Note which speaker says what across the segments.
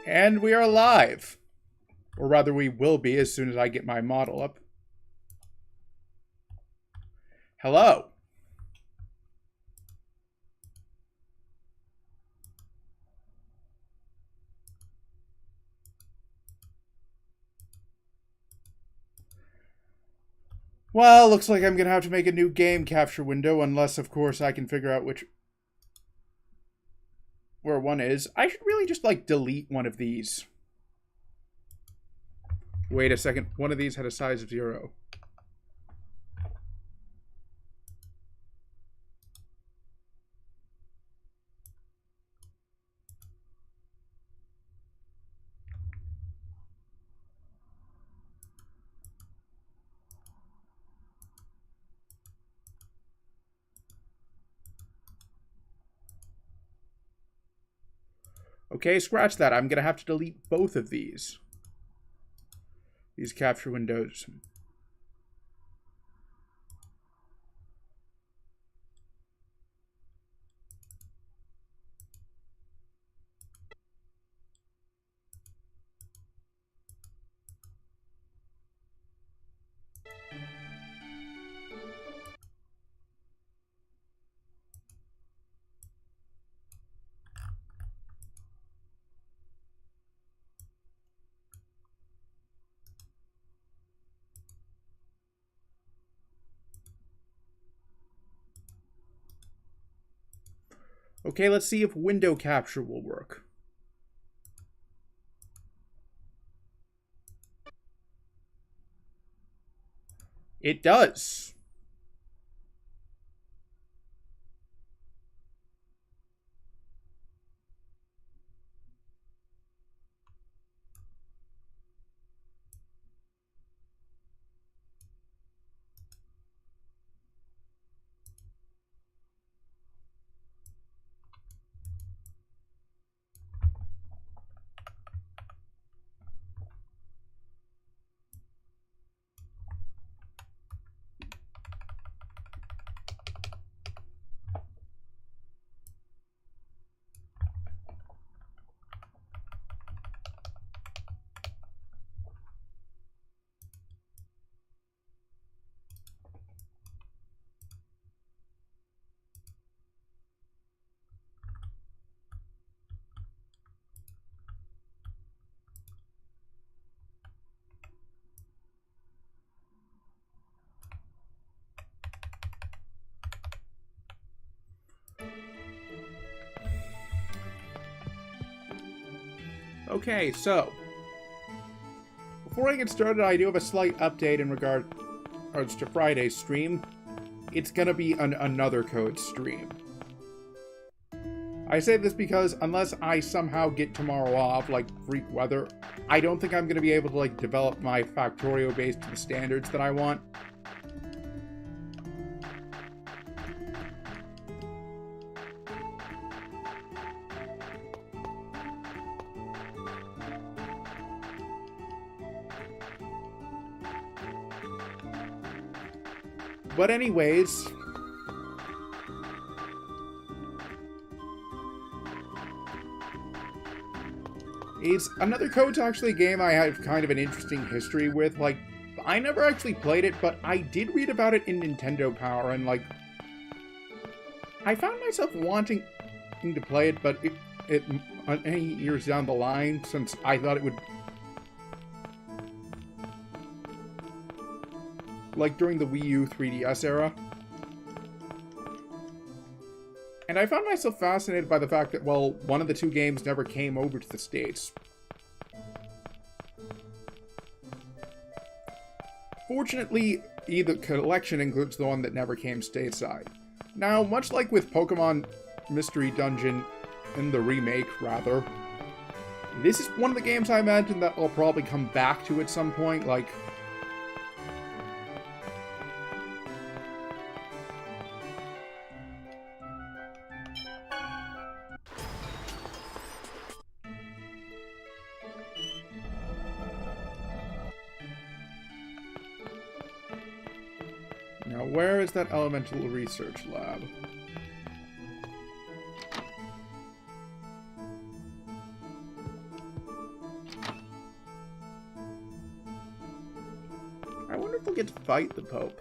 Speaker 1: And we are live. Or rather, we will be as soon as I get my model up. Hello. Well, looks like I'm going to have to make a new game capture window, unless, of course, I can figure out where one is. I should really just, like, delete one of these. Wait a second. One of these had a size of 0. Okay, scratch that. I'm going to have to delete both of these capture windows. Okay, let's see if window capture will work. It does. Okay, so before I get started, I do have a slight update in regards to Friday's stream. It's gonna be another code stream. I say this because unless I somehow get tomorrow off, like freak weather, I don't think I'm gonna be able to like develop my Factorio base to the standards that I want. But anyways, it's another Code's actually a game I have kind of an interesting history with. Like, I never actually played it, but I did read about it in Nintendo Power, and like, I found myself wanting to play it, but it any years down the line, since I thought it would, like during the Wii U 3DS era. And I found myself fascinated by the fact that, well, one of the two games never came over to the States. Fortunately, the collection includes the one that never came stateside. Now, much like with Pokemon Mystery Dungeon, in the remake, rather, this is one of the games I imagine that I'll probably come back to at some point, like... Now, where is that elemental research lab? I wonder if we'll get to fight the Pope.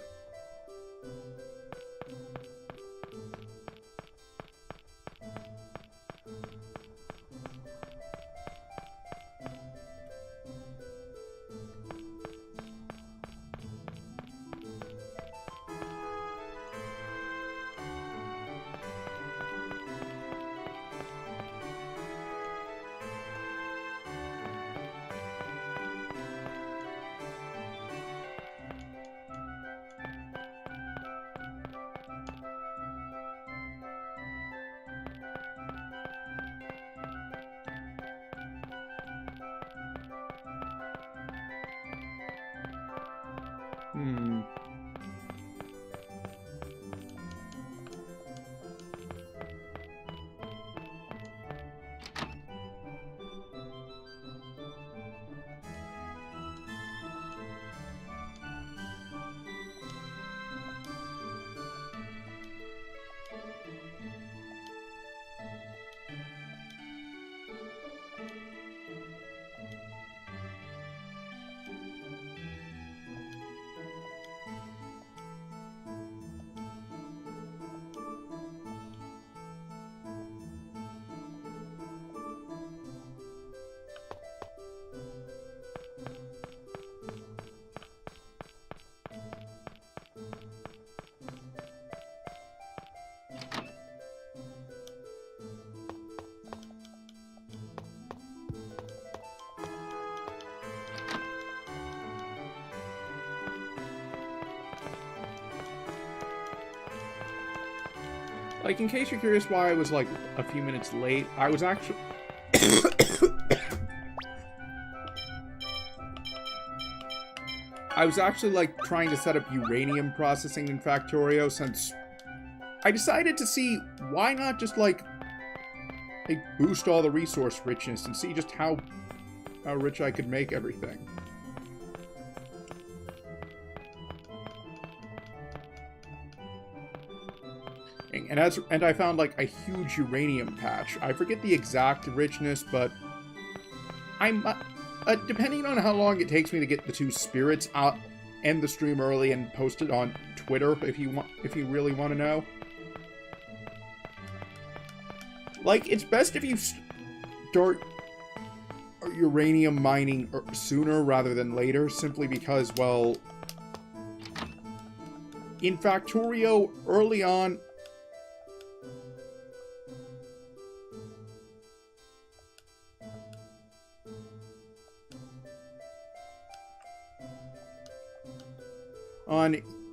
Speaker 1: Like, in case you're curious why I was, like, a few minutes late, I was actually... I was actually, like, trying to set up uranium processing in Factorio, since I decided to see why not just, like boost all the resource richness and see just how rich I could make everything. And I found, like, a huge uranium patch. I forget the exact richness, but I'm depending on how long it takes me to get the 2 spirits, I'll end the stream early and post it on Twitter if you really want to know. Like, it's best if you start uranium mining sooner rather than later, simply because, well, in Factorio, early on,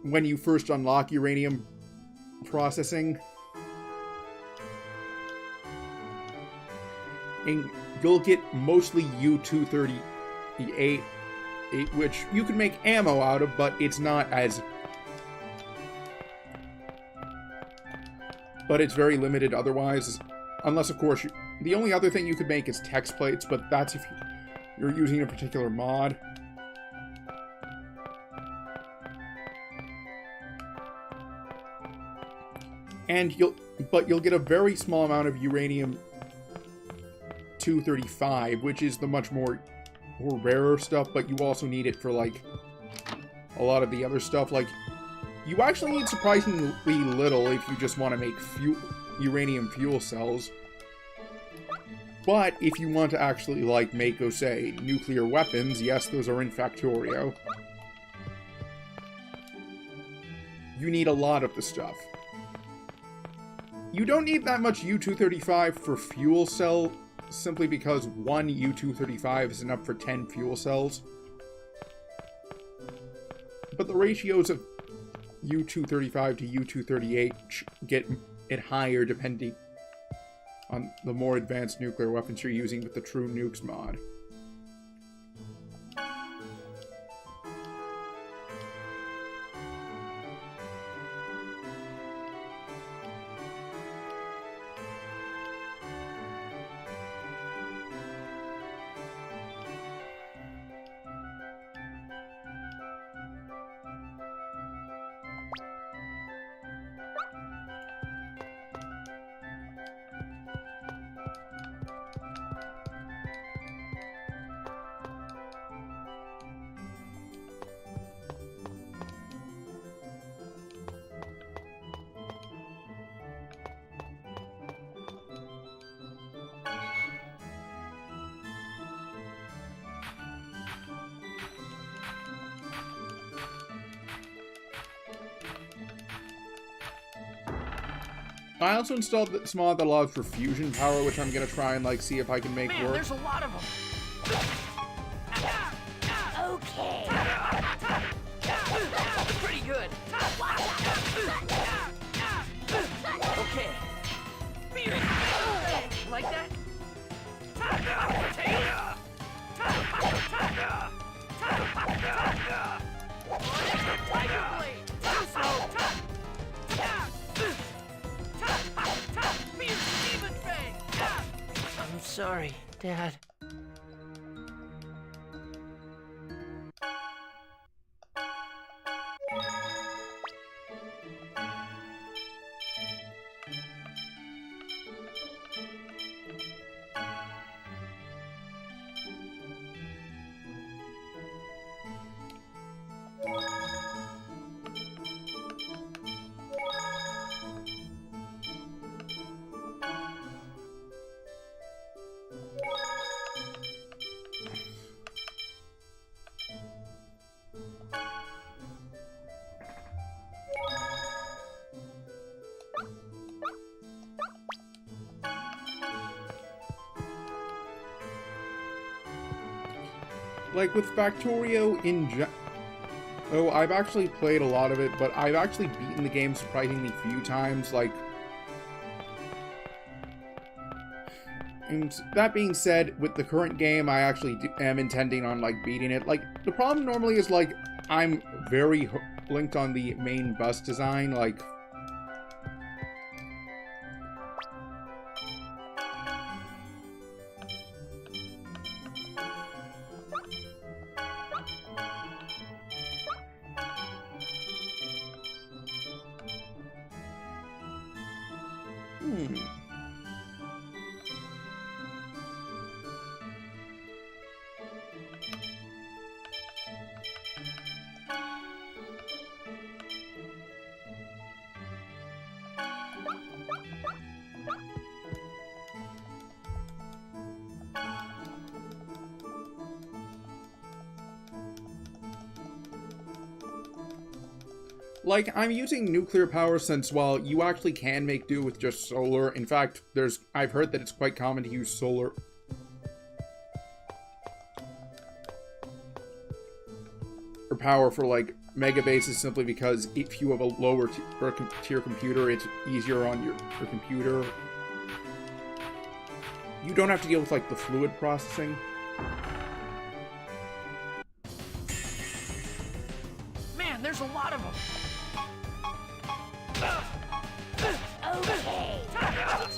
Speaker 1: when you first unlock uranium processing, and you'll get mostly U-238, which you can make ammo out of, but it's not as... But it's very limited otherwise, unless, of course, the only other thing you could make is text plates, but that's if you're using a particular mod. And you'll get a very small amount of uranium-235, which is the much more rarer stuff, but you also need it for, like, a lot of the other stuff. Like, you actually need surprisingly little if you just want to make uranium fuel cells. But if you want to actually, like, make, say, nuclear weapons, yes, those are in Factorio. You need a lot of the stuff. You don't need that much U-235 for fuel cell, simply because one U-235 is enough for 10 fuel cells. But the ratios of U-235 to U-238 get it higher depending on the more advanced nuclear weapons you're using with the True Nukes mod. I also installed this mod that allows for fusion power, which I'm gonna try and, like, see if I can make work.
Speaker 2: There's a lot of them. Okay. Pretty good. Okay. Like that? Tiger blade. Too slow. I'm sorry, Dad.
Speaker 1: Like, with Factorio oh, I've actually played a lot of it, but I've actually beaten the game surprisingly few times, like... And that being said, with the current game, I actually am intending on, like, beating it. Like, the problem normally is, like, I'm very linked on the main bus design, like... Like, I'm using nuclear power since, well, you actually can make do with just solar. In fact, I've heard that it's quite common to use solar or power for, like, mega bases simply because if you have a lower tier computer, it's easier on your computer. You don't have to deal with, like, the fluid processing.
Speaker 2: Man, there's a lot of them.
Speaker 3: Okay.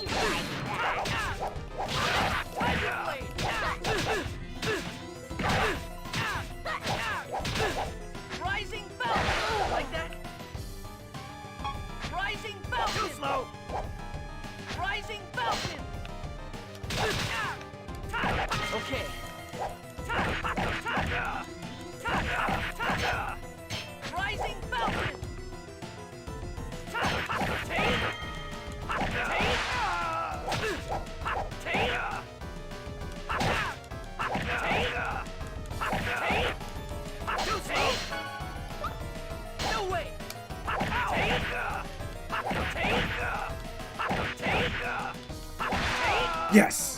Speaker 3: Did you like that?
Speaker 2: Rising Falcon! Like that? Rising Falcon! Too slow! Rising Falcon! No way!
Speaker 1: Yes!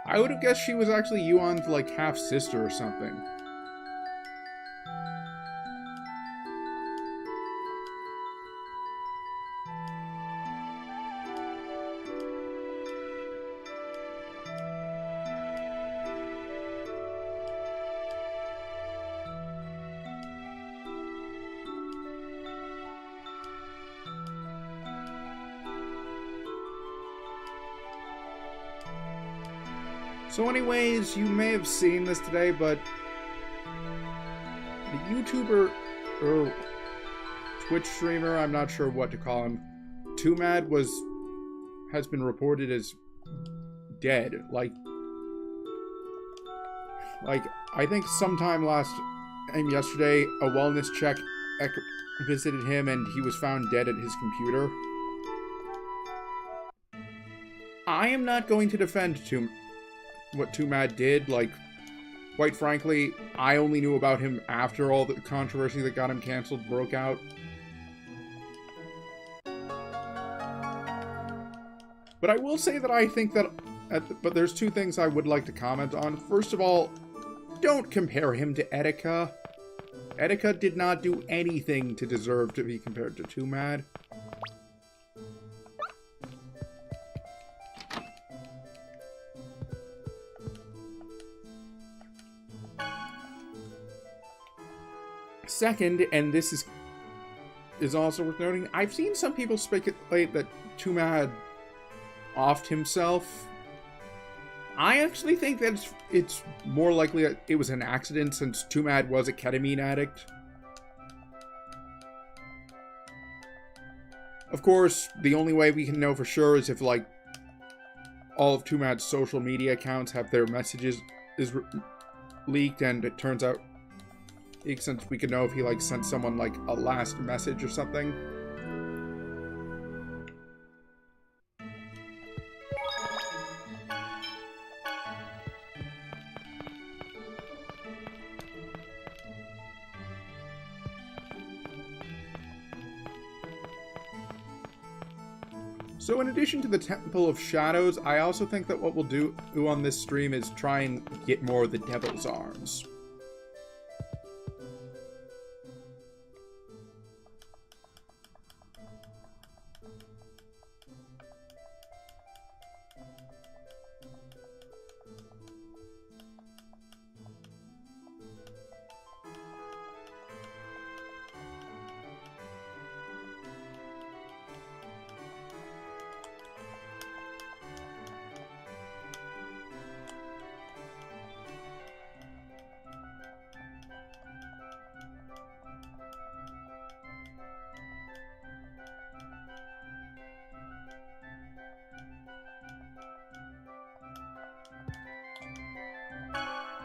Speaker 1: I would have guessed she was actually Yuan's, like, half-sister or something. So anyways, you may have seen this today, but the YouTuber, or Twitch streamer, I'm not sure what to call him, TooMad has been reported as dead. Like, I think sometime yesterday, a wellness check visited him and he was found dead at his computer. I am not going to defend what TooMad did. Like, quite frankly, I only knew about him after all the controversy that got him canceled broke out. But I will say that I think that... but there's two things I would like to comment on. First of all, don't compare him to Etika. Etika did not do anything to deserve to be compared to TooMad. Second, and this is also worth noting, I've seen some people speculate that TooMad offed himself. I actually think that it's more likely that it was an accident, since TooMad was a ketamine addict. Of course, the only way we can know for sure is if, like, all of TooMad's social media accounts have their messages leaked, and it turns out, since we could know if he, like, sent someone, like, a last message or something. So in addition to the Temple of Shadows, I also think that what we'll do on this stream is try and get more of the Devil's Arms.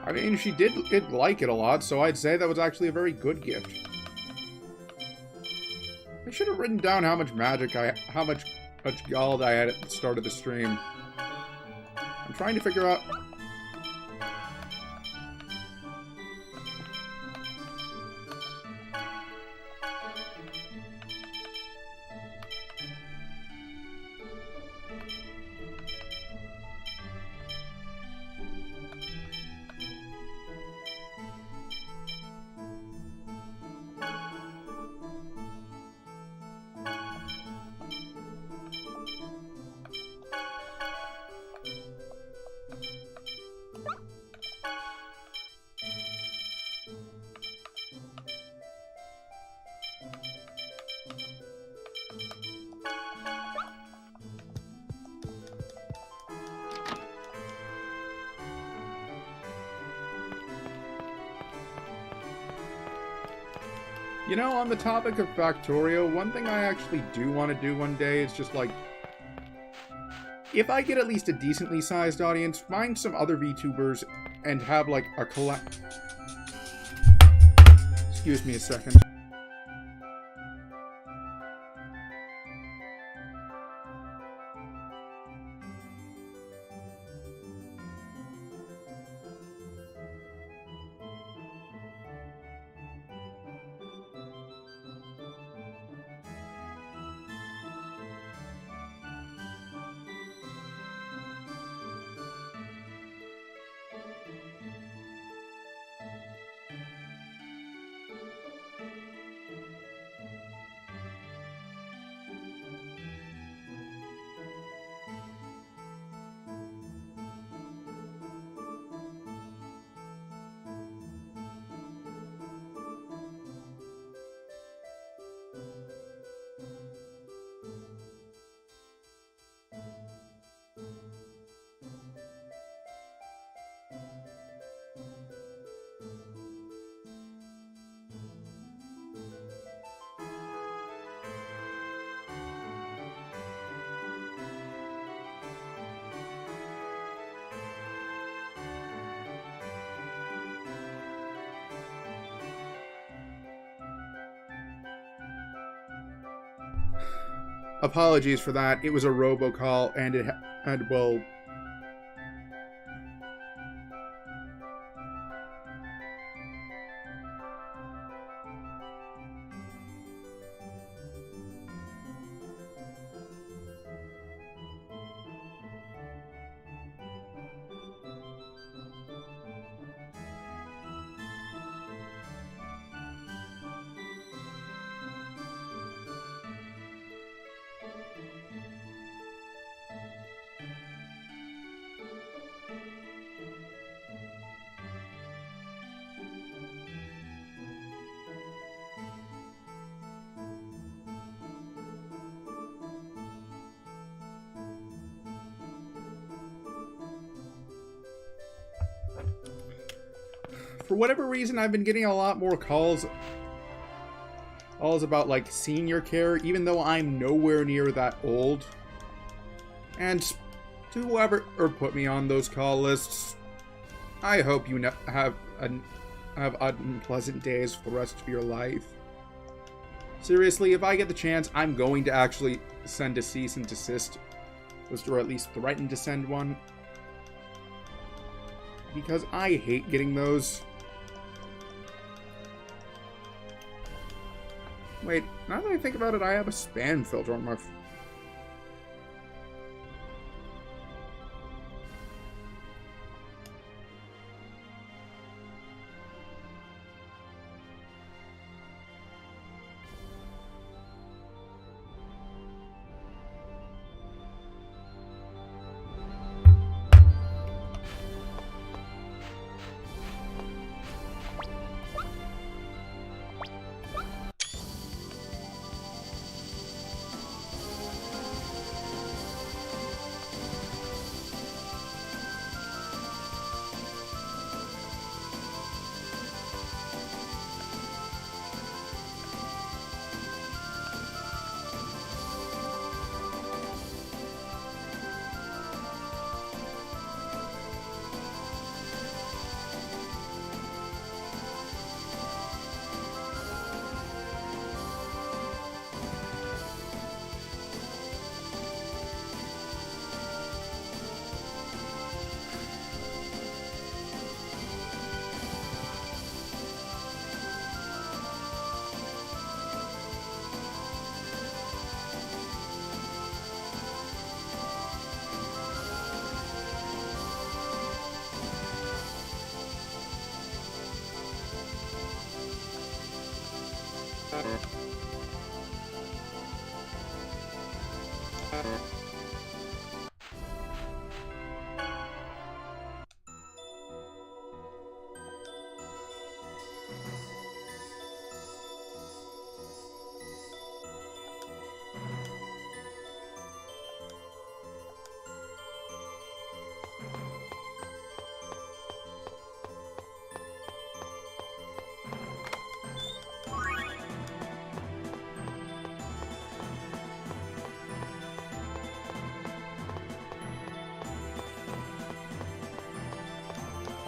Speaker 1: I mean, she did like it a lot, so I'd say that was actually a very good gift. I should have written down how much how much gold I had at the start of the stream. I'm trying to figure out... You know, on the topic of Factorio, one thing I actually do want to do one day is just, like, if I get at least a decently sized audience, find some other VTubers and have, like, a Excuse me a second. Apologies for that. It was a robocall, and it had, well... For whatever reason, I've been getting a lot more calls about, like, senior care, even though I'm nowhere near that old. And to whoever put me on those call lists, I hope you have unpleasant days for the rest of your life. Seriously, if I get the chance, I'm going to actually send a cease and desist, or at least threaten to send one. Because I hate getting those. Wait, now that I think about it, I have a spam filter on my...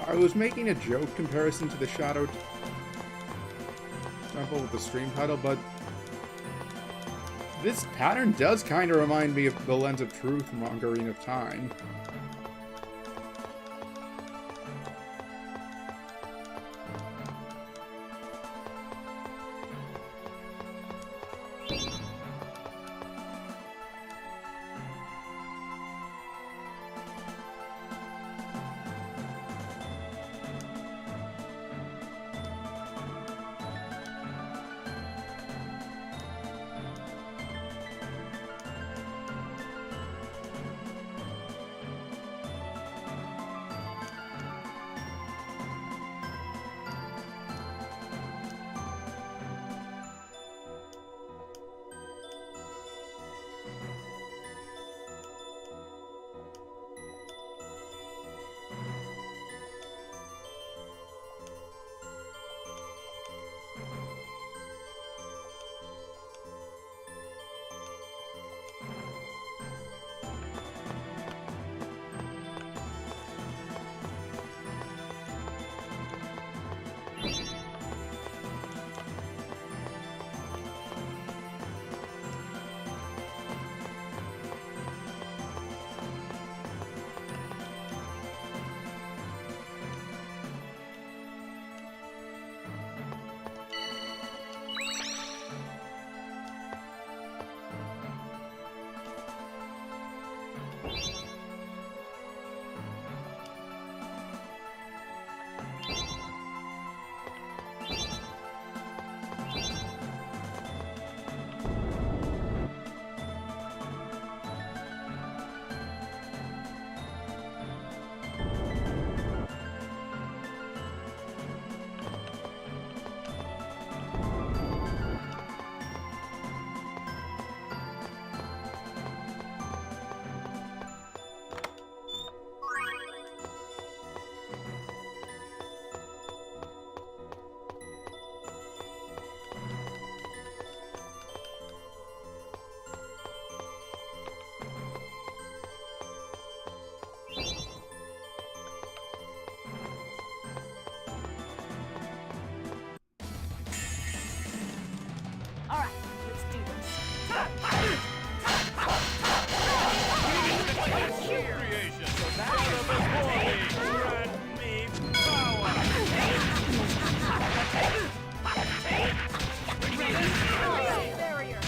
Speaker 1: I was making a joke comparison to the Shadow Temple with the stream title, but this pattern does kind of remind me of the Lens of Truth from Ocarina of Time.
Speaker 3: All right, let's do this.
Speaker 4: Creation. So that's the before me. Grant me power.
Speaker 3: Barrier.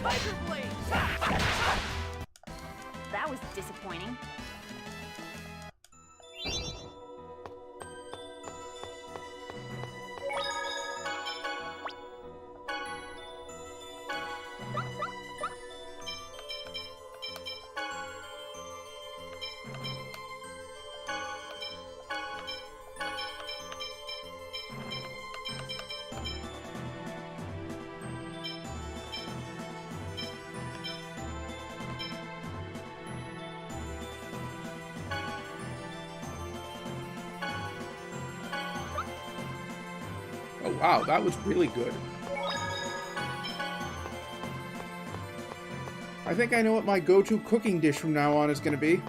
Speaker 2: Tiger Blade!
Speaker 3: That was disappointing.
Speaker 1: Oh wow, that was really good. I think I know what my go-to cooking dish from now on is going to be.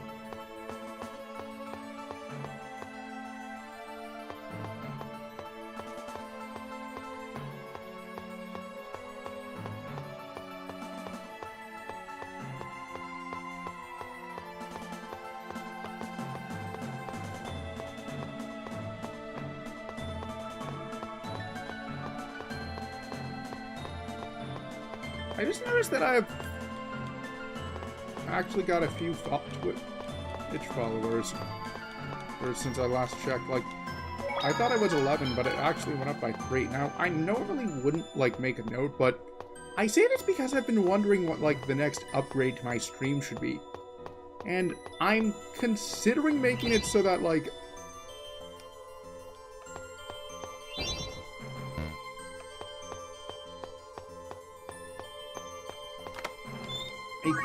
Speaker 1: I just noticed that I've actually got a few Twitch followers since I last checked. Like, I thought I was 11, but it actually went up by 3. Now, I normally wouldn't, like, make a note, but I say this because I've been wondering what, like, the next upgrade to my stream should be. And I'm considering making it so that, like,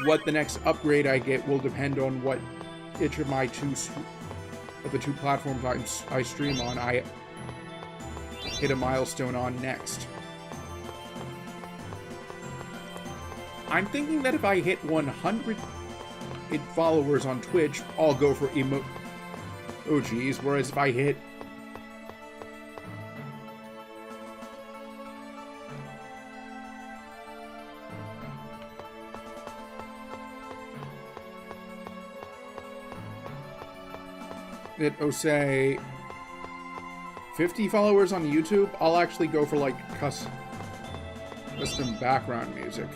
Speaker 1: what the next upgrade I get will depend on what each of my the two platforms I stream on I hit a milestone on next. I'm thinking that if I hit 100 followers on Twitch, I'll go for oh geez, whereas if I hit... say 50 followers on YouTube, I'll actually go for like custom background music.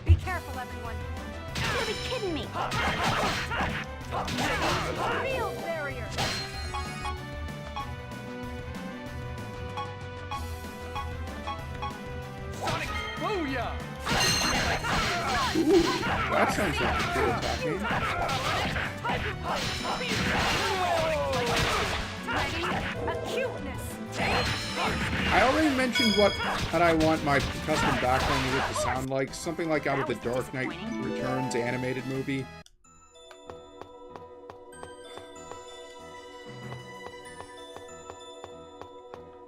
Speaker 3: Be careful, everyone. You'll be kidding me. Field barrier.
Speaker 4: Sonic Booyah!
Speaker 1: Ooh, that sounds like a cool attacking.
Speaker 3: Ready? Acuteness.
Speaker 1: I already mentioned what I want my custom background music to sound like. Something like out of the Dark Knight Returns animated movie.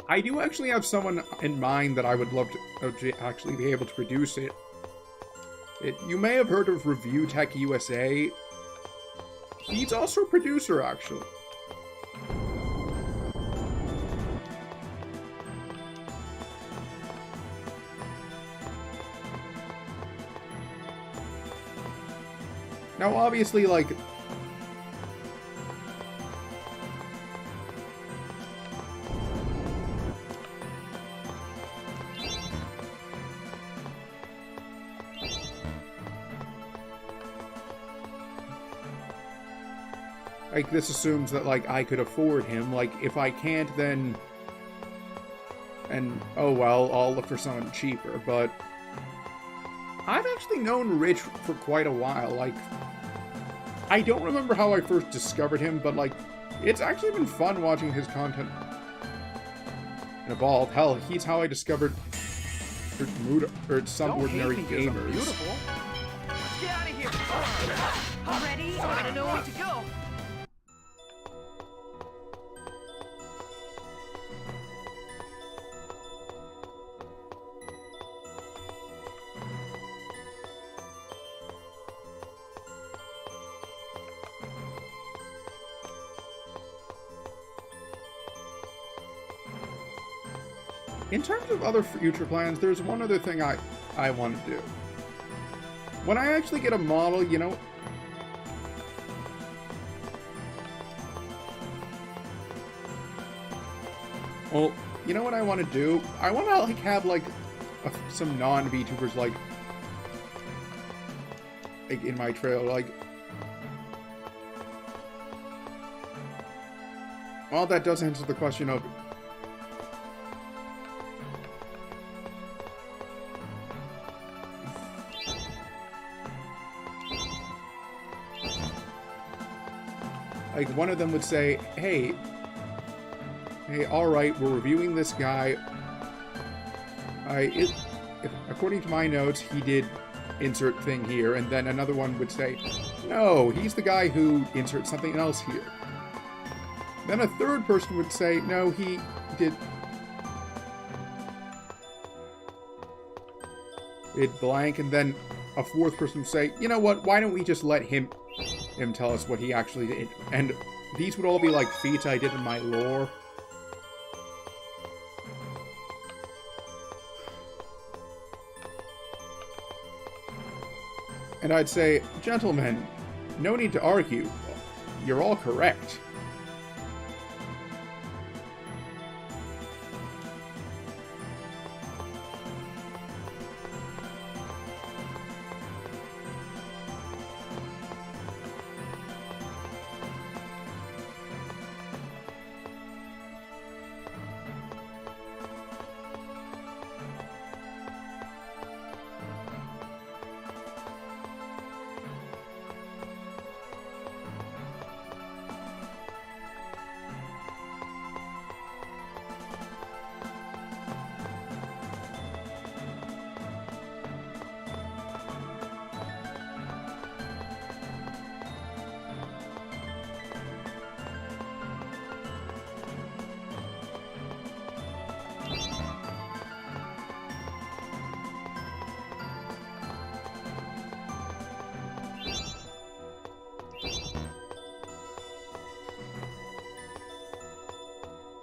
Speaker 1: I do actually have someone in mind that I would love to actually be able to produce it. You may have heard of Review Tech USA. He's also a producer, actually. Now, obviously, like... like, this assumes that, like, I could afford him. Like, if I can't, then... and, oh well, I'll look for someone cheaper, but... I've actually known Rich for quite a while, like... I don't remember how I first discovered him, but, like, it's actually been fun watching his content evolve. Hell, he's how I discovered Some Ordinary Gamers.
Speaker 4: Beautiful. Let's get out of here.
Speaker 2: Ready? I'm gonna know where to go.
Speaker 1: In terms of other future plans, there's one other thing I want to do. When I actually get a model, you know... Well, you know what I want to do? I want to, like, have, like, some non-VTubers, like, in my trail, like... Well, that does answer the question of... like, one of them would say, hey, alright, we're reviewing this guy. According to my notes, he did insert thing here. And then another one would say, no, he's the guy who inserts something else here. Then a third person would say, no, he did it blank. And then a fourth person would say, you know what, why don't we just let him tell us what he actually did. And these would all be like feats I did in my lore. And I'd say, gentlemen, no need to argue. You're all correct.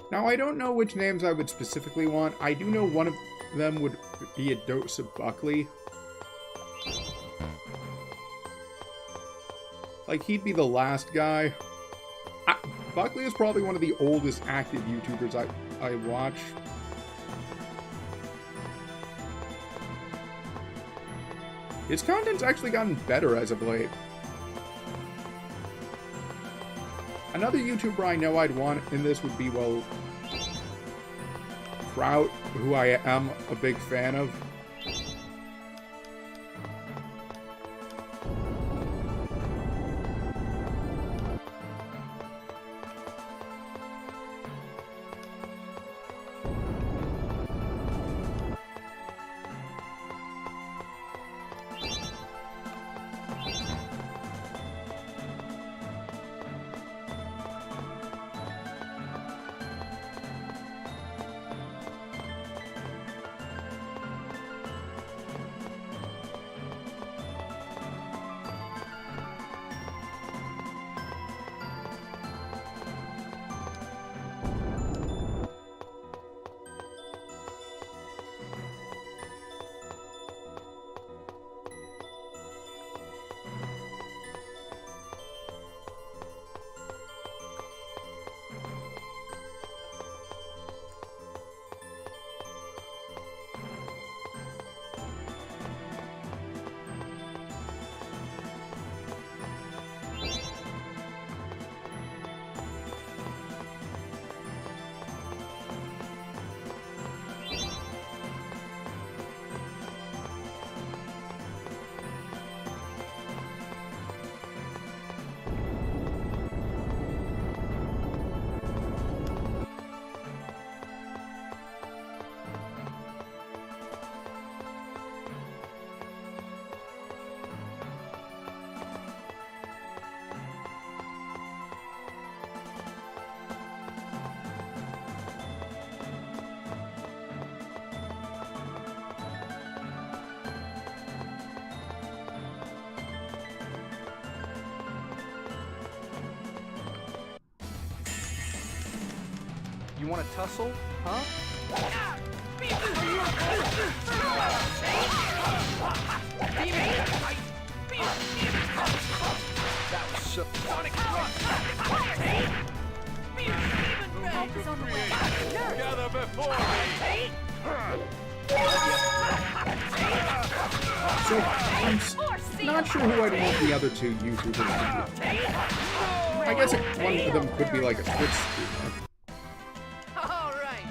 Speaker 1: Now, I don't know which names I would specifically want. I do know one of them would be a dose of Buckley. Like, he'd be the last guy. Buckley is probably one of the oldest active YouTubers I watch. His content's actually gotten better as of late. Another YouTuber I know I'd want in this would be, well, Trout, who I am a big fan of.
Speaker 5: You want to tussle, huh? That was so...
Speaker 3: Help is on the way.
Speaker 4: Gather before me!
Speaker 1: So, I'm not sure who I'd want the other two YouTubers to be. I guess one of them could be like a Twitch streamer.
Speaker 2: All right.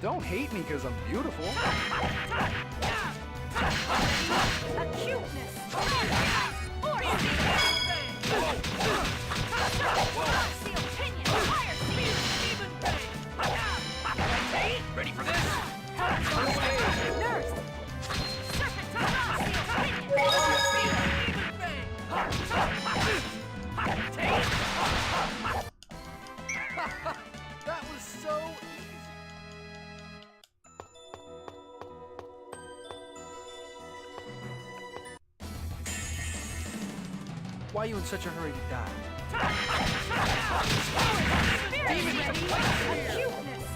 Speaker 5: Don't hate me because I'm beautiful.
Speaker 3: A cuteness.
Speaker 2: Ready for this?
Speaker 3: Nurse.
Speaker 5: That was so easy. Why are you in such a hurry to die?
Speaker 3: Cuteness.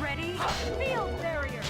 Speaker 3: Ready? Field barrier.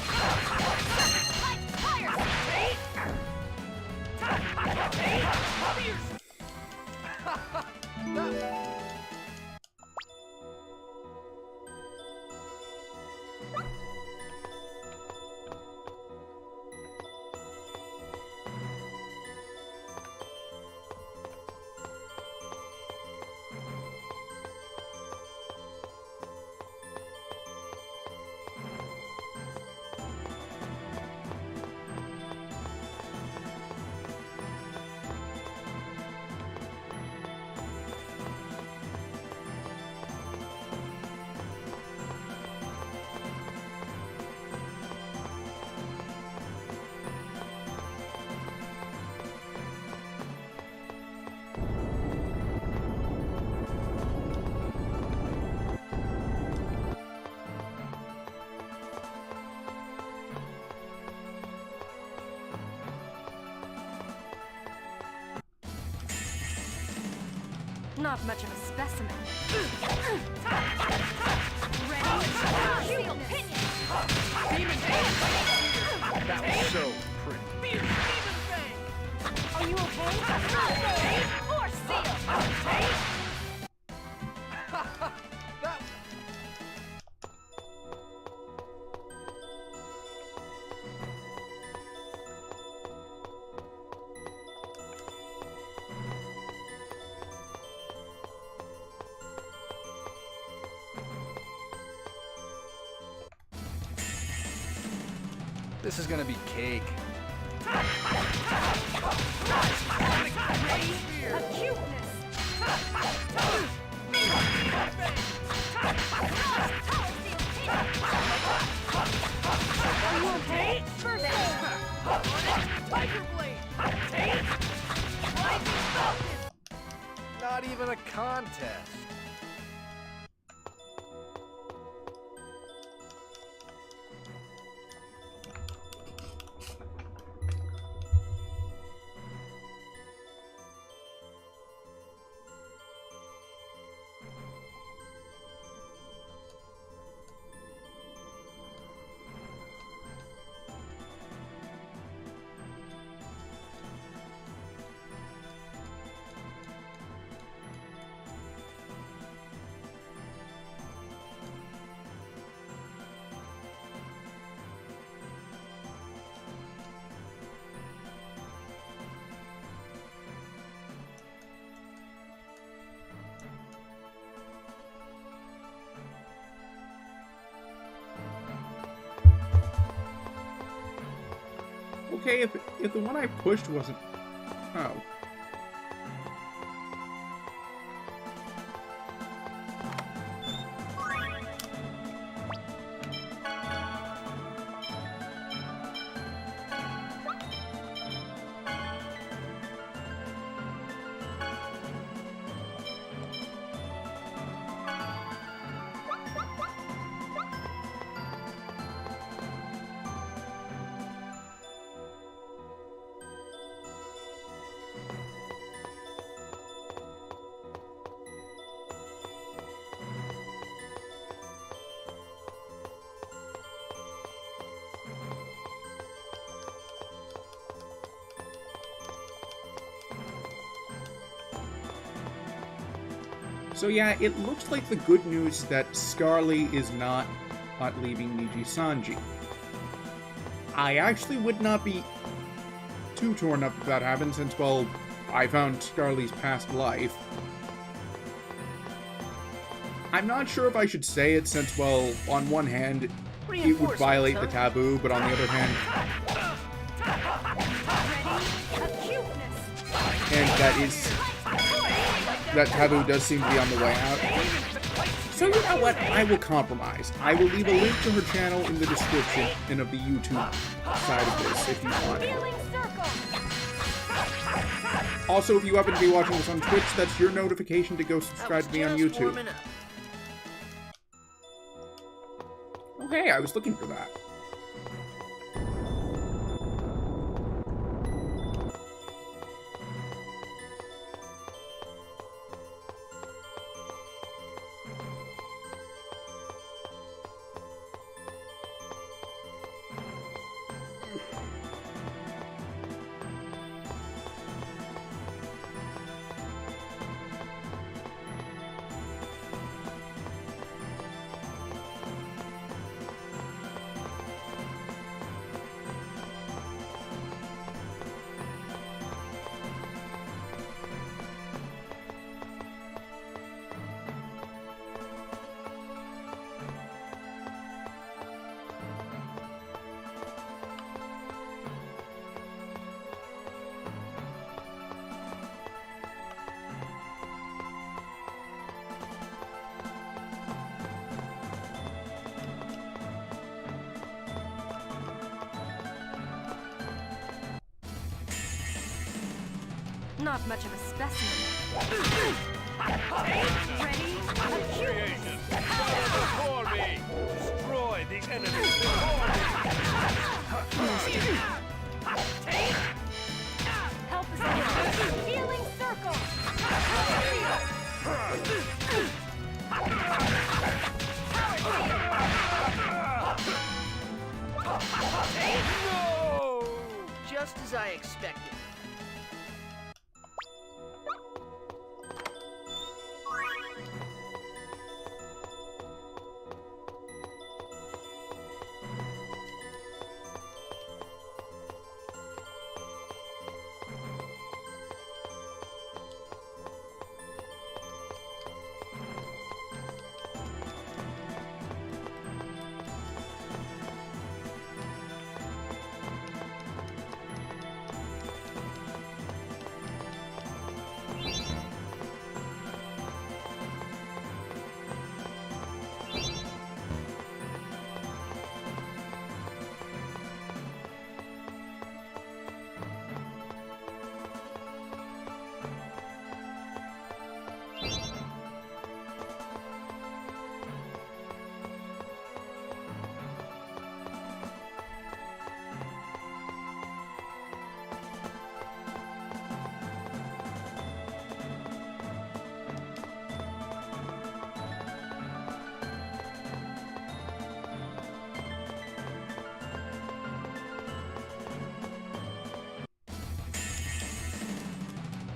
Speaker 3: Not much of a specimen.
Speaker 5: That was so pretty.
Speaker 3: Are you okay? Or seal?
Speaker 5: That... This is gonna be cake.
Speaker 3: Acuteness. Are you okay? First aid.
Speaker 2: Tiger blade.
Speaker 5: Not even a contest.
Speaker 1: Okay, if the one I pushed wasn't... Oh. So yeah, it looks like the good news is that Scarly is not leaving Niji Sanji. I actually would not be too torn up if that happened, since, well, I found Scarly's past life. I'm not sure if I should say it, since, well, on one hand, it would violate the taboo, but on the other hand... And that taboo does seem to be on the way out. So you know what? I will compromise. I will leave a link to her channel in the description and of the YouTube side of this if you want. Also, if you happen to be watching this on Twitch, that's your notification to go subscribe to me on YouTube. Oh hey, I was looking for that.
Speaker 3: Not much of a specimen. Ready?
Speaker 4: Creation, power before me! Destroy the enemy before me!
Speaker 3: Help us out. Healing circle.
Speaker 2: Just as I expected.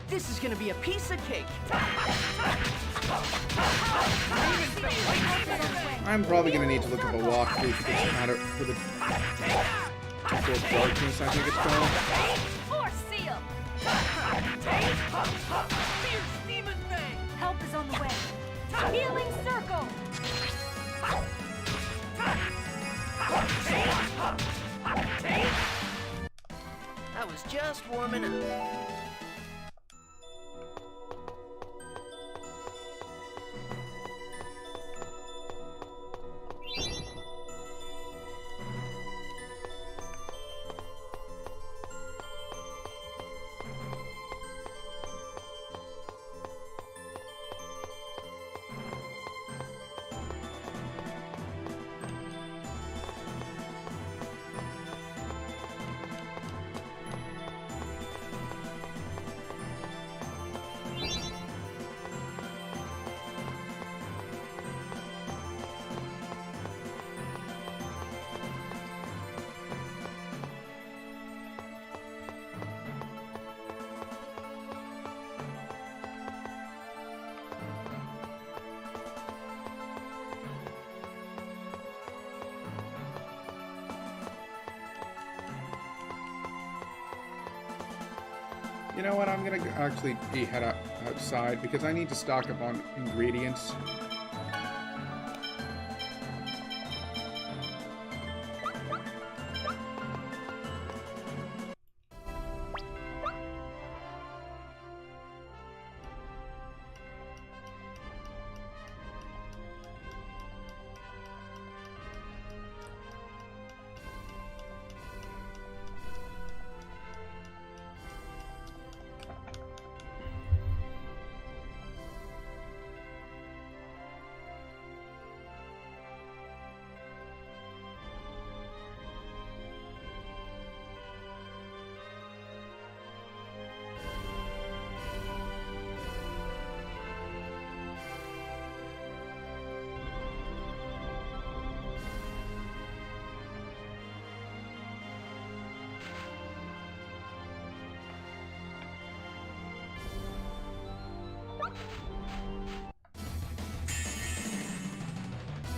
Speaker 2: This is gonna be a piece of cake.
Speaker 1: I'm probably gonna need to look up a walkthrough for this matter for the before darkness, I think it's called.
Speaker 3: Force seal!
Speaker 2: Fierce demon thing!
Speaker 3: Help is on the way. Healing circle!
Speaker 2: I was just warming up.
Speaker 1: You know what? I'm gonna actually head outside because I need to stock up on ingredients.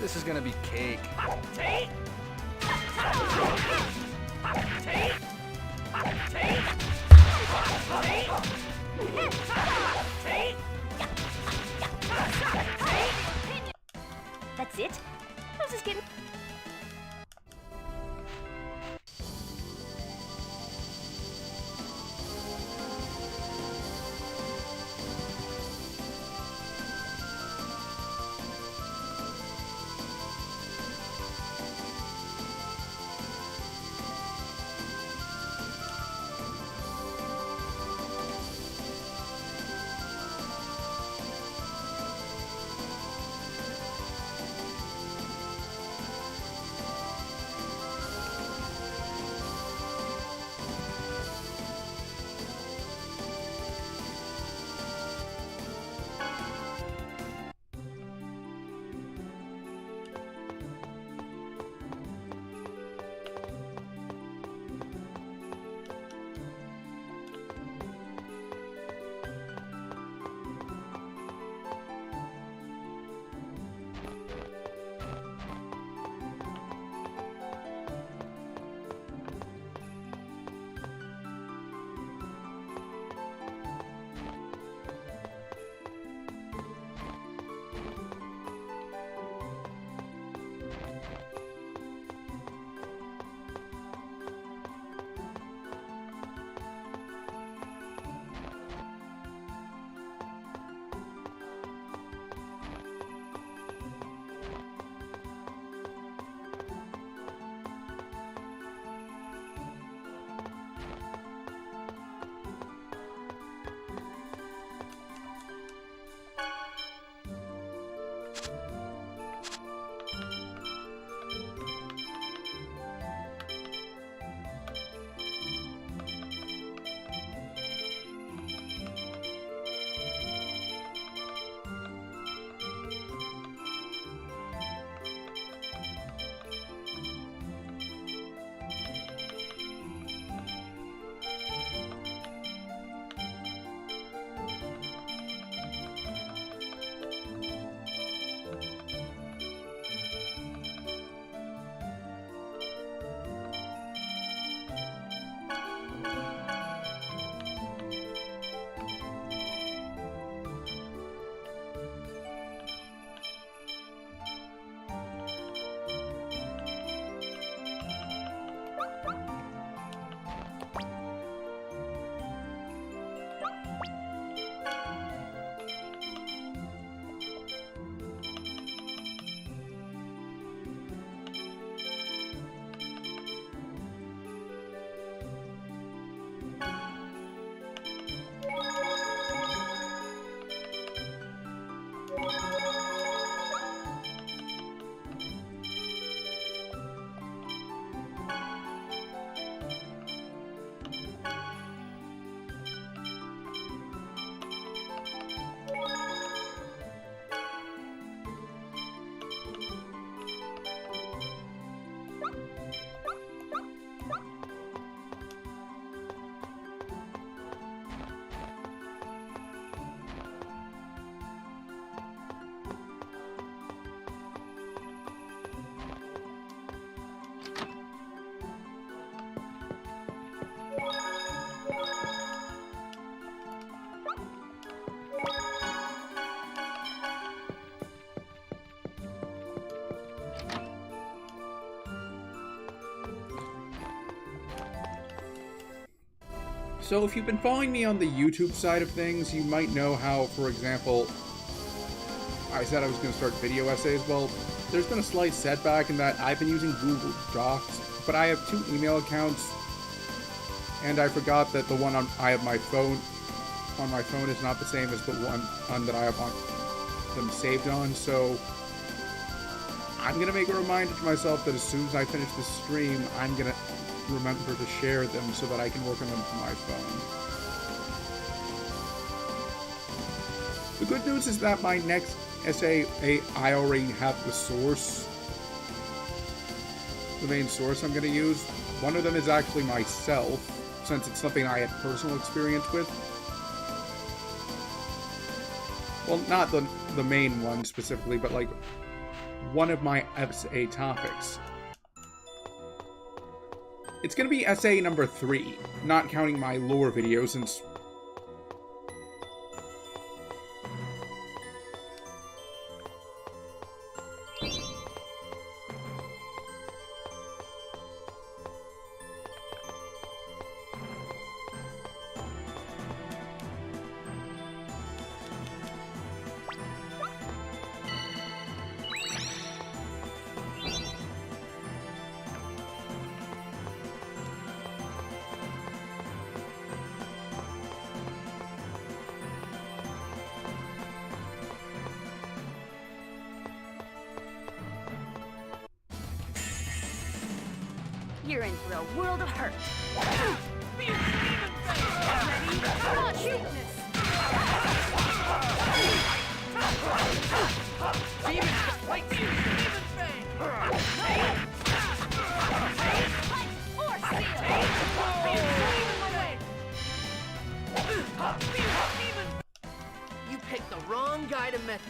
Speaker 5: This is gonna be cake.
Speaker 3: That's it? How's this getting?
Speaker 1: So if you've been following me on the YouTube side of things, you might know how, for example, I said I was going to start video essays. Well, there's been a slight setback in that I've been using Google Docs, but I have 2 email accounts, and I forgot that the one I have on my phone is not the same as the one that I have on them saved on, so I'm going to make a reminder to myself that as soon as I finish this stream, I'm going to remember to share them so that I can work on them from my phone. The good news is that my next essay, I already have the source. The main source I'm going to use. One of them is actually myself, since it's something I had personal experience with. Well, not the main one specifically, but like one of my essay topics. It's going to be essay number 3, not counting my lore video, since
Speaker 3: You're in for a world of hurt.
Speaker 2: Fierce demon fang!
Speaker 3: Ready? Come on, cuteness!
Speaker 2: Demon like fierce demon fang!
Speaker 3: Fight or steal!
Speaker 2: Fierce demon! You picked the wrong guy to mess.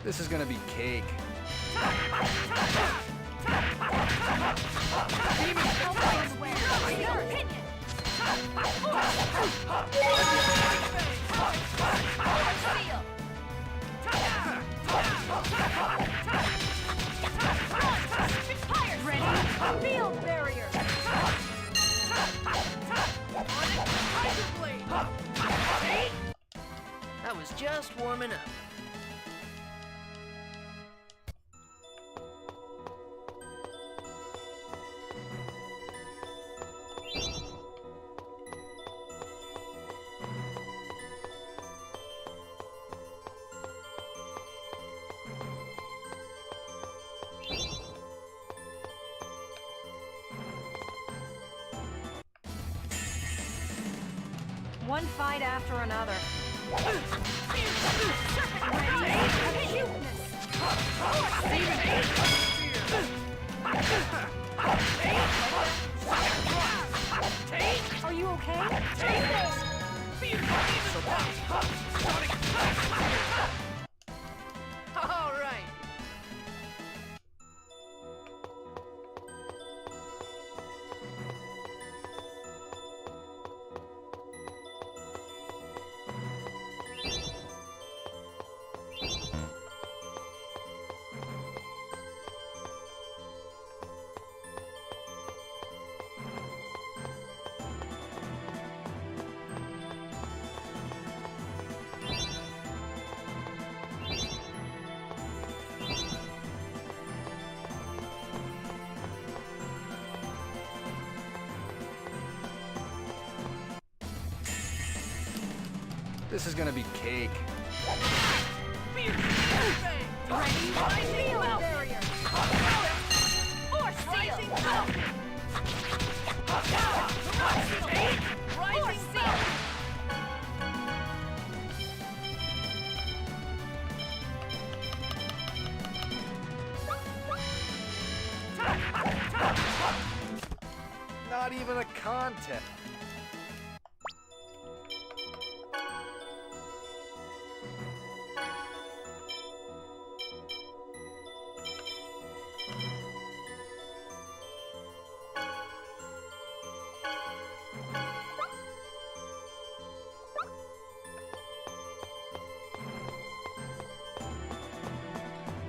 Speaker 5: This is gonna be cake.
Speaker 3: Your opinion! Steal! Ready? Field barrier!
Speaker 2: That was just warming up.
Speaker 3: One fight after another. Ready? Cuteness! Are you okay?
Speaker 2: All right.
Speaker 5: This is gonna be cake.
Speaker 3: Ready? Field barrier. Force seal. Force seal.
Speaker 5: Not even a contest.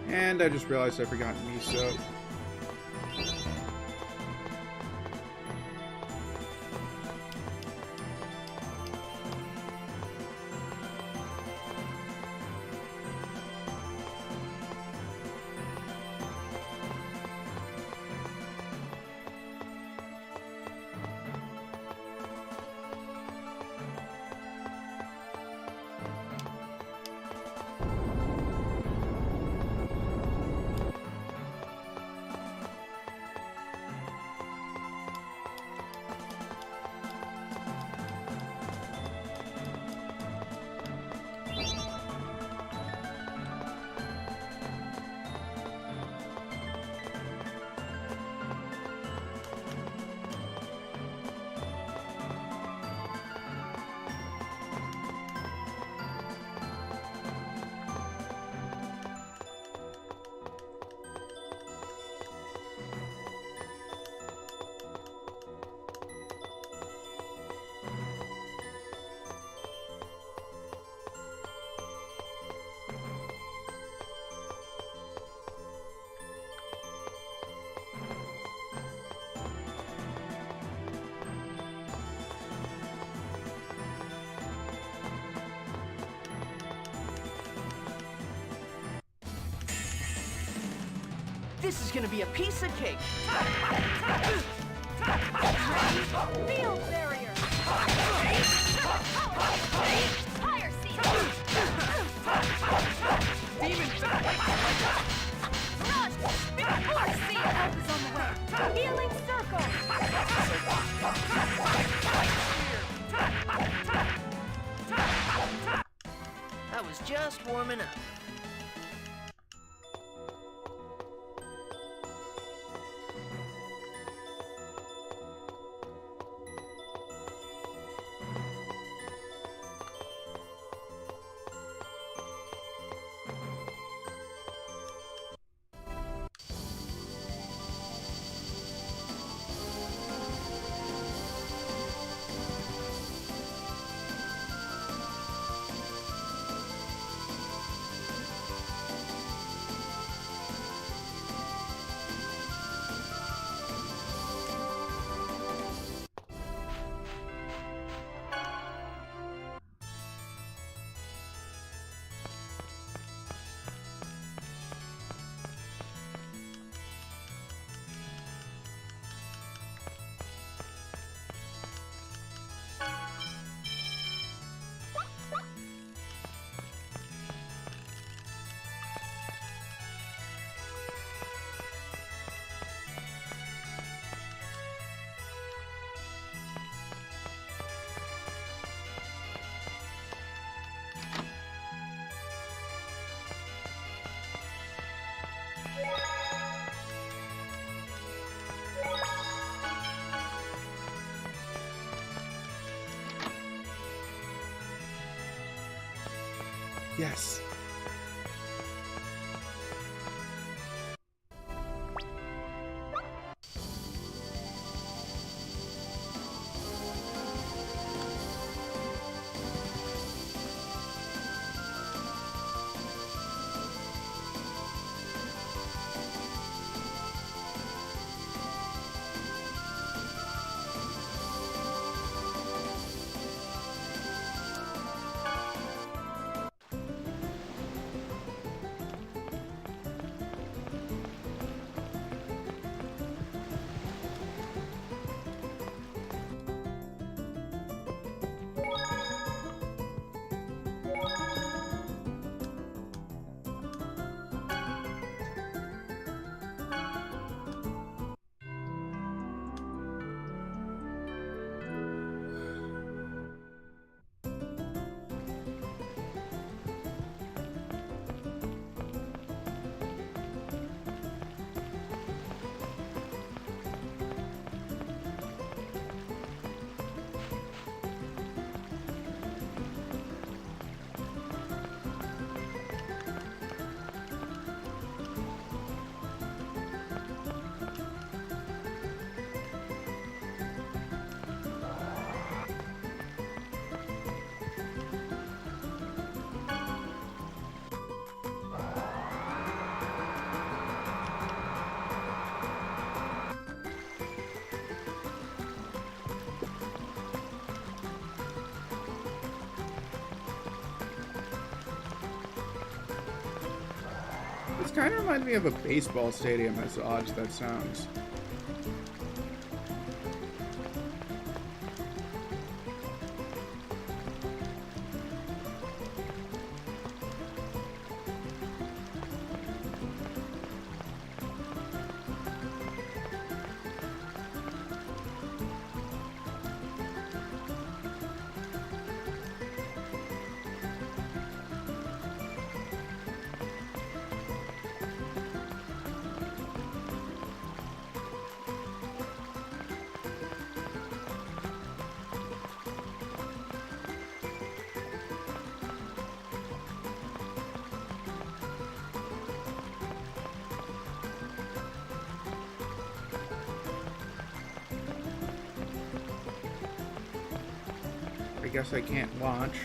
Speaker 1: And I just realized I forgot miso.
Speaker 2: This is gonna be a piece of cake.
Speaker 3: Field barrier. Fire seal.
Speaker 2: Demon
Speaker 3: Rush. Force seal. Help is on the way. Healing circle.
Speaker 2: I was just warming up.
Speaker 1: Yes. This kind of reminds me of a baseball stadium, as odd as that sounds. I guess I can't launch.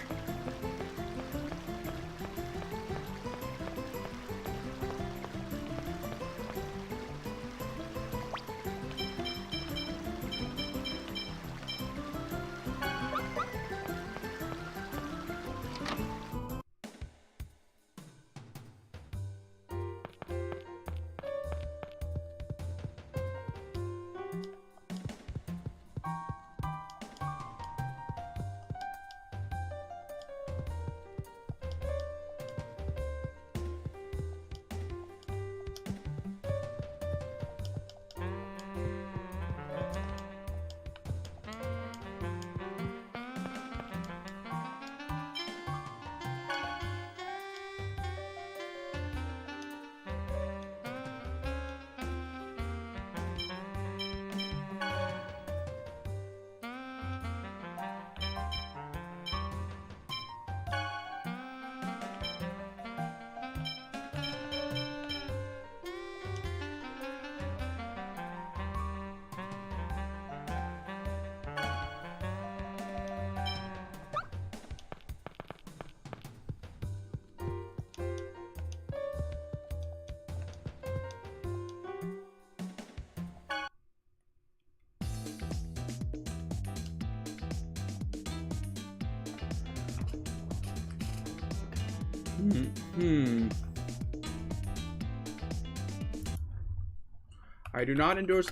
Speaker 1: I do not endorse.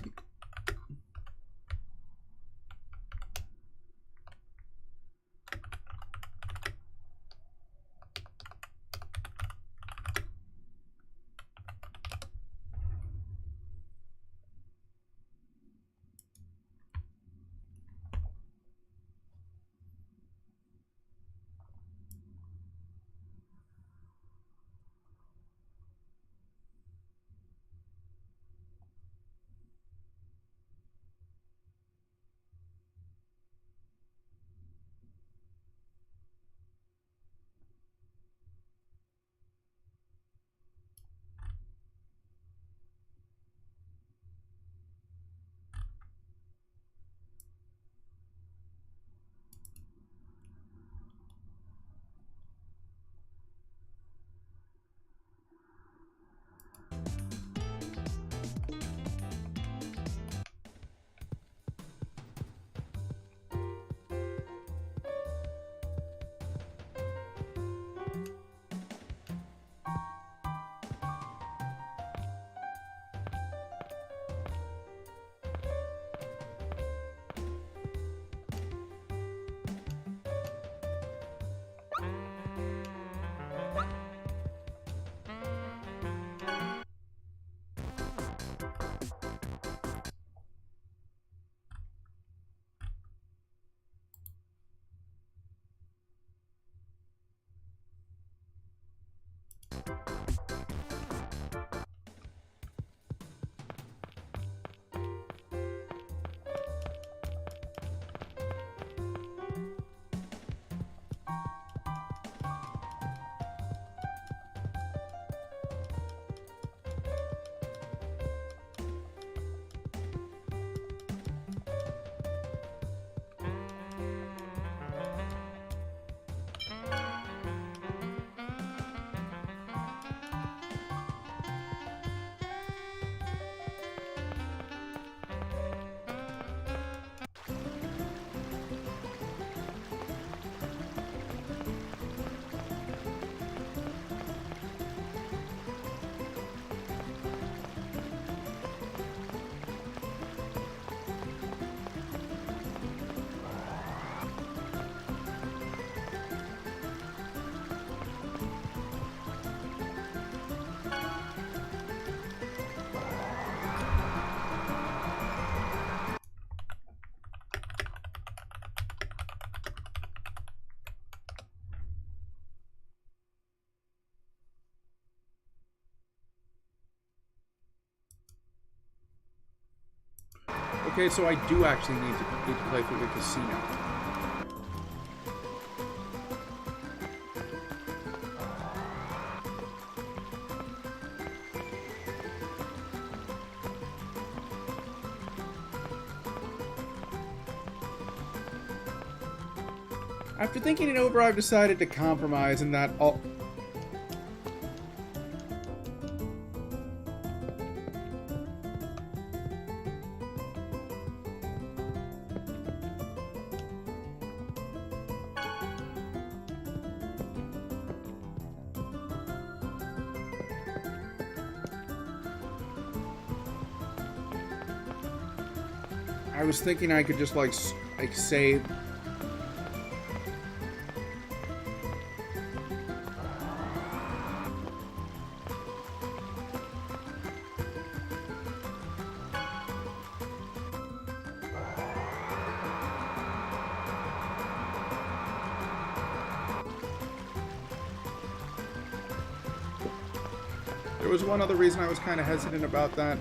Speaker 1: Okay, so I do actually need to play through the casino. After thinking it over, I've decided to compromise in that all... I was thinking I could just, like save... There was one other reason I was kind of hesitant about that.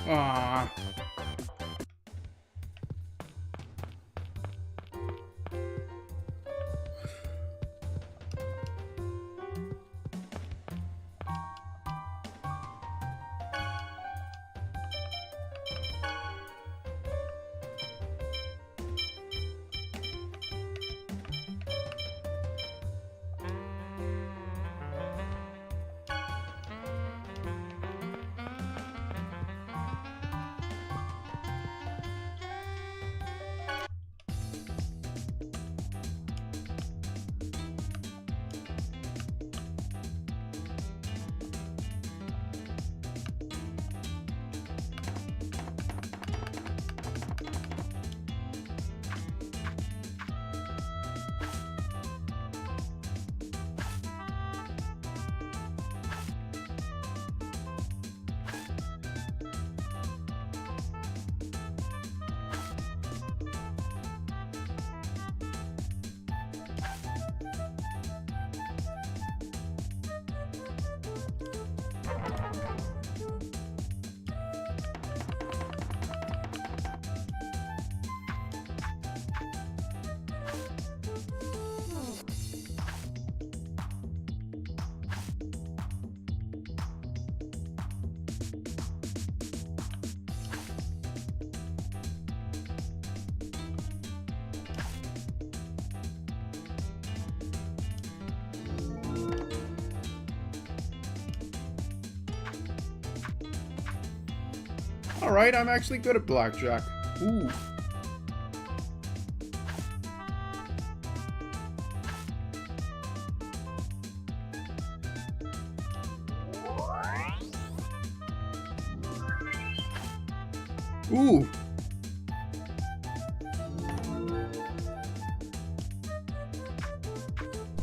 Speaker 1: Ah. Alright, I'm actually good at blackjack. Ooh. Ooh.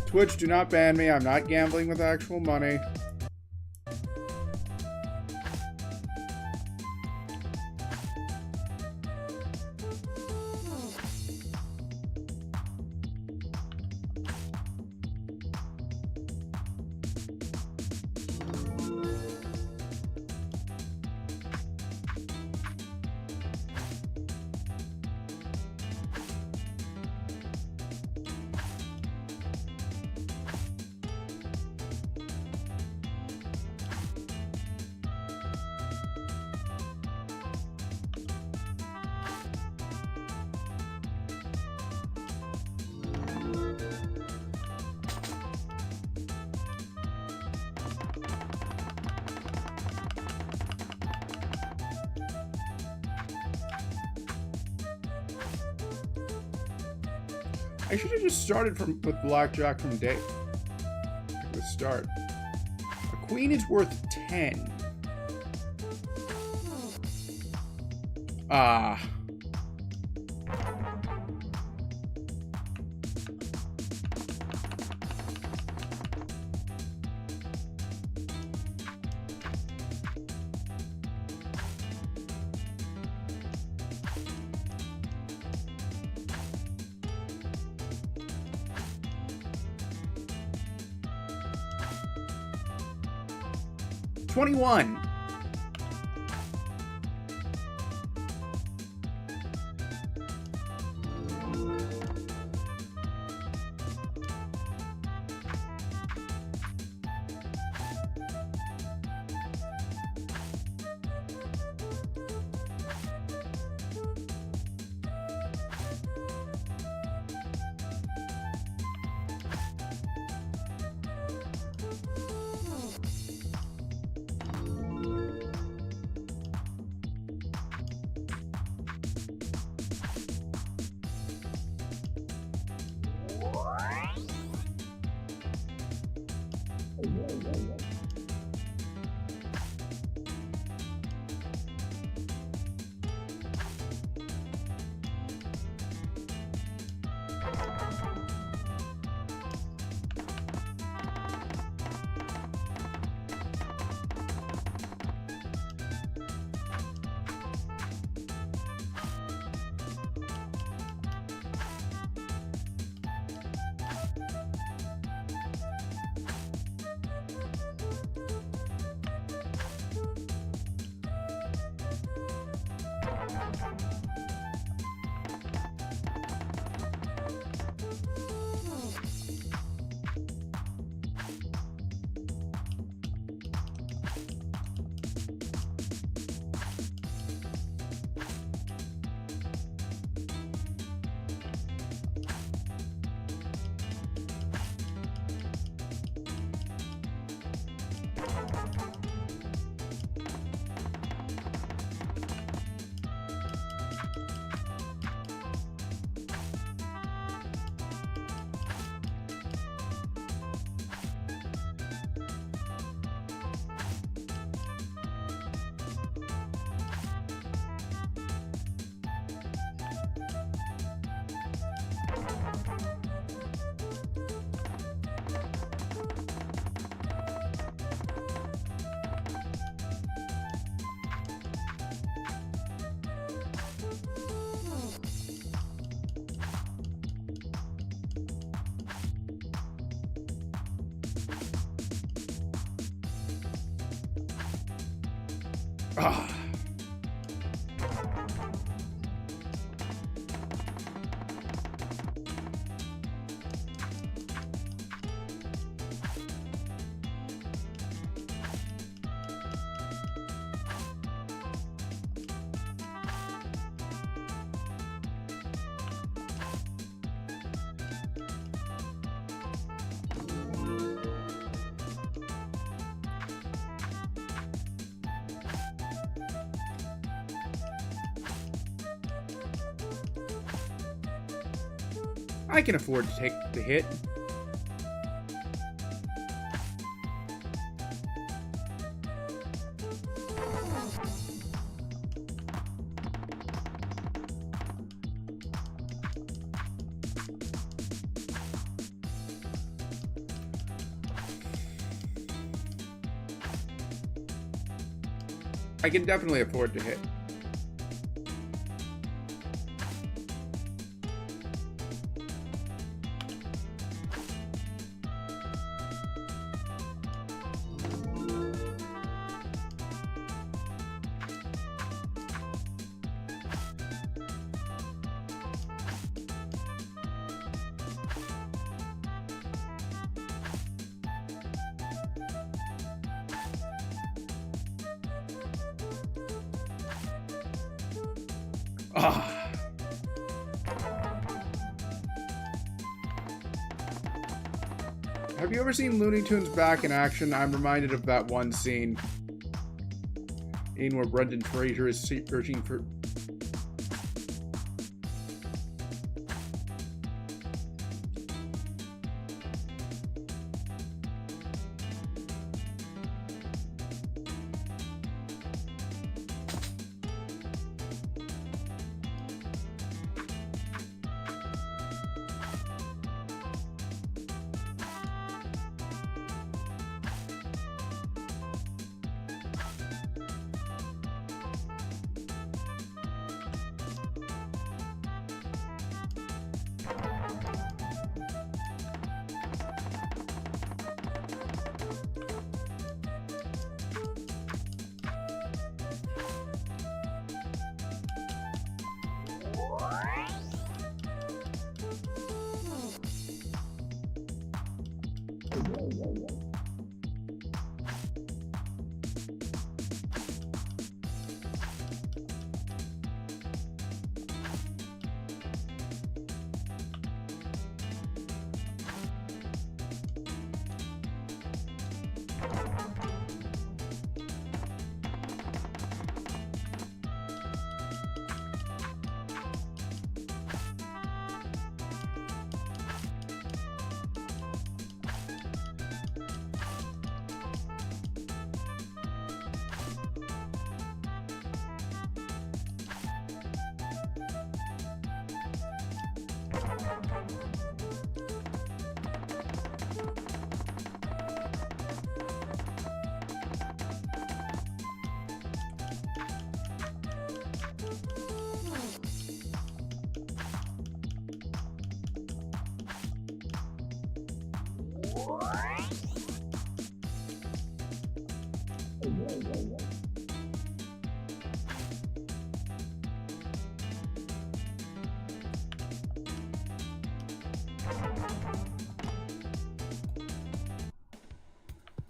Speaker 1: Twitch, do not ban me. I'm not gambling with actual money. I should have just started with blackjack from day. Let's start. A queen is worth 10. Ah. $21. Ah. I can afford to take the hit. I can definitely afford to hit. Ah. Have you ever seen Looney Tunes back in action? I'm reminded of that one scene where Brendan Fraser is searching for...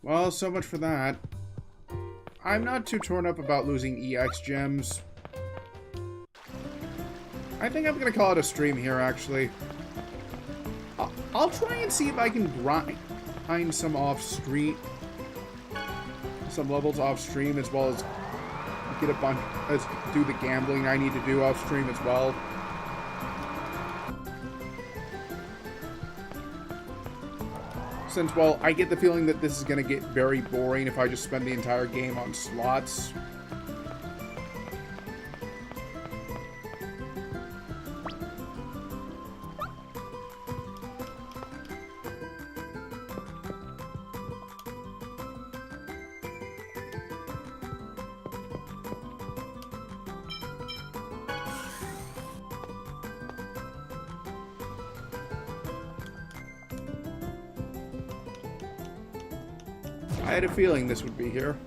Speaker 1: Well, so much for that. I'm not too torn up about losing EX gems. I think I'm gonna call it a stream here, actually. I'll try and see if I can grind some off-stream, some levels off-stream, as well as get a bunch, do the gambling I need to do off-stream as well. Since, well, I get the feeling that this is going to get very boring if I just spend the entire game on slots. I had a feeling this would be here.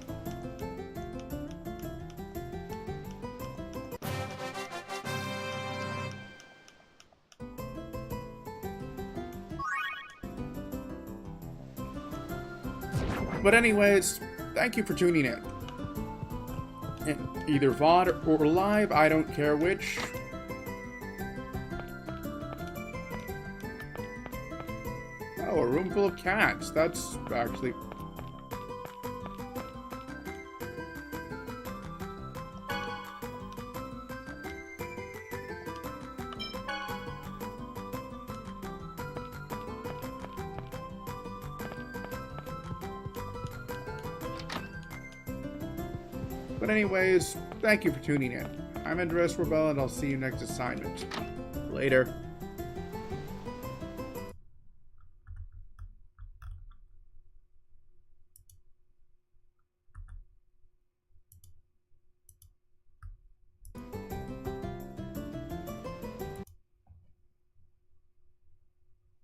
Speaker 1: But anyways, thank you for tuning in. Either VOD or live, I don't care which. Oh, a room full of cats. That's actually... But anyways, thank you for tuning in. I'm Andres Rebel, and I'll see you next assignment. Later.